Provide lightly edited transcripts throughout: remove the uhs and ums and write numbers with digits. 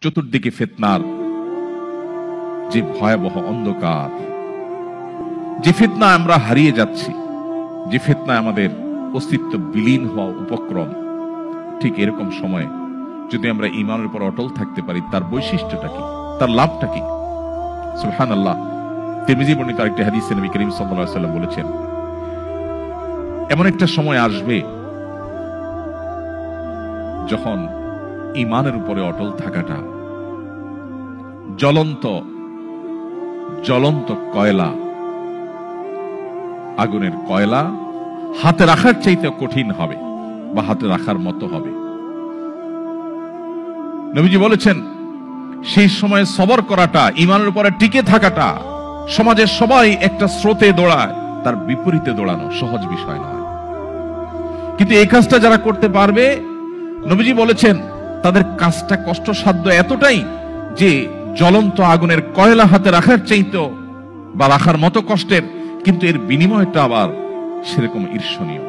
চতুর্দিকে ফিতনার যে ভয়াবহ অন্ধকার, যে ফিতনায় আমরা হারিয়ে যাচ্ছি, যে ফিতনায় আমাদের অস্তিত্ব বিলীন হওয়া উপক্রম, ঠিক এরকম সময়ে যদি আমরা ঈমানের উপর অটল থাকতে পারি, তার বৈশিষ্ট্যটা কি, তার লাভটা কি? সুবহানাল্লাহ। তিরমিজি বর্ণিত আরেকটি হাদিসে নবী করিম সাল্লাল্লাহু আলাইহি ওয়াসাল্লাম বলেছেন, এমন একটা সময় আসবে যখন ঈমানের উপরে অটল থাকাটা জ্বলন্ত জ্বলন্ত কয়লা, আগুনের কয়লা হাতে রাখার চাইতে কঠিন হবে বা হাতে রাখার মতো হবে। নবীজি বলেছেন, সেই সময় সবর করাটা, ঈমানের উপরে টিকে থাকাটা, সমাজের সবাই একটা স্রোতে দৌড়ায়, তার বিপরীতে দৌড়ানো সহজ বিষয় নয়। কিন্তু এই কাজটা যারা করতে পারবে, নবীজি বলেছেন তাদের কাজটা কষ্টসাধ্য এতটাই যে জ্বলন্ত আগুনের কয়লা হাতে রাখার চাইতে বা রাখার মতো কষ্টের, কিন্তু এর বিনিময়টা আবার সেরকম ঈর্ষণীয়।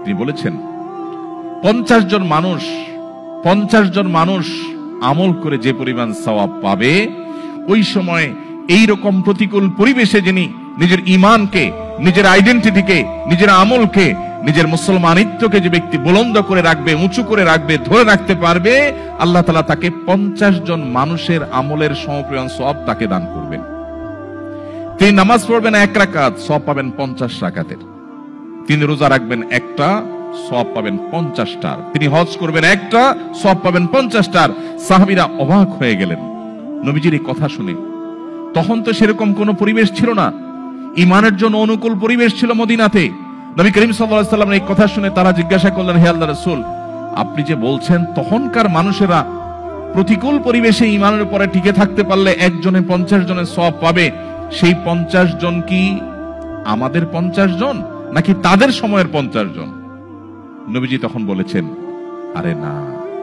তিনি বলেছেন 50 জন মানুষ আমল করে যে পরিমাণ সওয়াব পাবে, ওই সময় এই রকম প্রতিকূল পরিবেশে যিনি নিজের ঈমানকে, নিজের আইডেন্টিটিকে, নিজের আমলকে, নিজের মুসলমানিত্বকে যে ব্যক্তি বুলন্দ করে রাখবে, উঁচু করে রাখবে, ধরে রাখতে পারবে, আল্লাহ তাআলা তাকে 50 জন মানুষের আমলের সমপরিমাণ সওয়াব তাকে দান করবেন। তিনি নামাজ পড়বেন 1 রাকাত, সওয়াব পাবেন 50 রাকাতের। তিনি রোজা রাখবেন একটা, সওয়াব পাবেন 50টার। তিনি হজ করবেন একটা, সওয়াব পাবেন 50টার। সাহাবীরা অবাক হয়ে গেলেন নবীজির এই কথা শুনে। তখন তো সেরকম কোন পরিবেশ ছিল না, ঈমানের জন্য অনুকূল পরিবেশ ছিল মদিনাতে। নবী করিম সাল্লাল্লাহু আলাইহি ওয়াসাল্লাম এই কথা শুনে তারা জিজ্ঞাসা করলেন, হে আল্লাহর রাসূল, আপনি যে বলছেন তখনকার মানুষেরা প্রতিকূল পরিবেশে ঈমানের উপরে টিকে থাকতে পারলে একজনে 50 জনের সওয়াব পাবে, সেই 50 জন কি আমাদের 50 জন নাকি তাদের সময়ের 50 জন? নবীজি তখন বলেছেন, আরে না,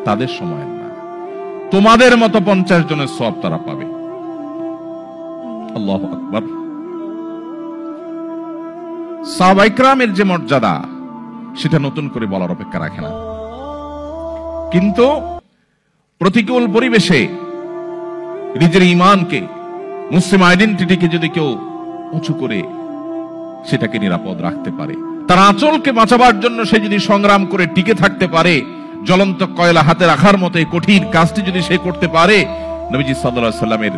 তাদের সময়ের না, তোমাদের মতো 50 জনের সওয়াব তারা পাবে। আল্লাহু আকবার। সাহাবায়ে কেরামের যে মর্যাদা, সেটা নতুন করে বলার অপেক্ষা রাখে না। কিন্তু প্রতিকূল পরিবেশে নিজের ঈমানকে, মুসলিম আইডেন্টিটিকে যদি কেউ উঁচু করে সেটাকে নিরাপদ রাখতে পারে, তার আঁচলকে বাঁচাবার জন্য সে যদি সংগ্রাম করে টিকে থাকতে পারে, জ্বলন্ত কয়লা হাতে রাখার মতো এই কঠিন কাজটি যদি সে করতে পারে, নবীজি সাল্লাল্লাহু আলাইহি ওয়াসাল্লামের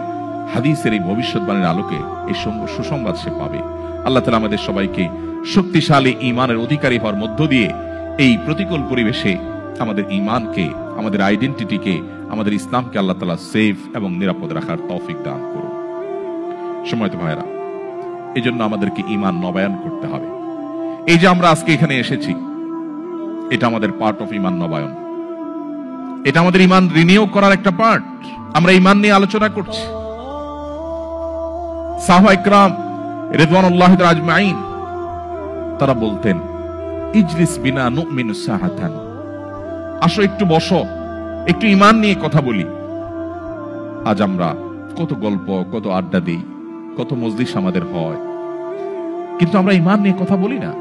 হাদিসের এই ভবিষ্যৎবাণীর আলোকে এই সুসংবাদ সে পাবে। আল্লাহ তাআলা আমাদের সবাইকে শক্তিশালী ঈমানের অধিকারী হওয়ার মধ্য দিয়ে এই প্রতিকূল পরিবেশে আমাদের ঈমানকে, আমাদের আইডেন্টিটিকে, আমাদের ইসলামকে আল্লাহ তাআলা সেফ এবং নিরাপদ রাখার তৌফিক দান করুন। সম্মানিত ভাইরা, এই জন্য আমাদেরকে ঈমান নবায়ন করতে হবে। এই যে আমরা আজকে এখানে এসেছি, এটা আমাদের পার্ট অফ ঈমান নবায়ন, এটা আমাদের ঈমান রিনিউ করার একটা পার্ট। আমরা ঈমান নিয়ে আলোচনা করছি। সাহাবায়ে কেরাম রিদওয়ানুল্লাহি তাআলা আজমাইন তারা বলতেন, ইজলিস বিনা নুমিনু সাহাতান, আসো একটু বসো, একটু ঈমান নিয়ে কথা বলি। আজ আমরা কত গল্প, কত আড্ডা দিই, কত মজলিস আমাদের হয়, কিন্তু আমরা ঈমান নিয়ে কথা বলি না।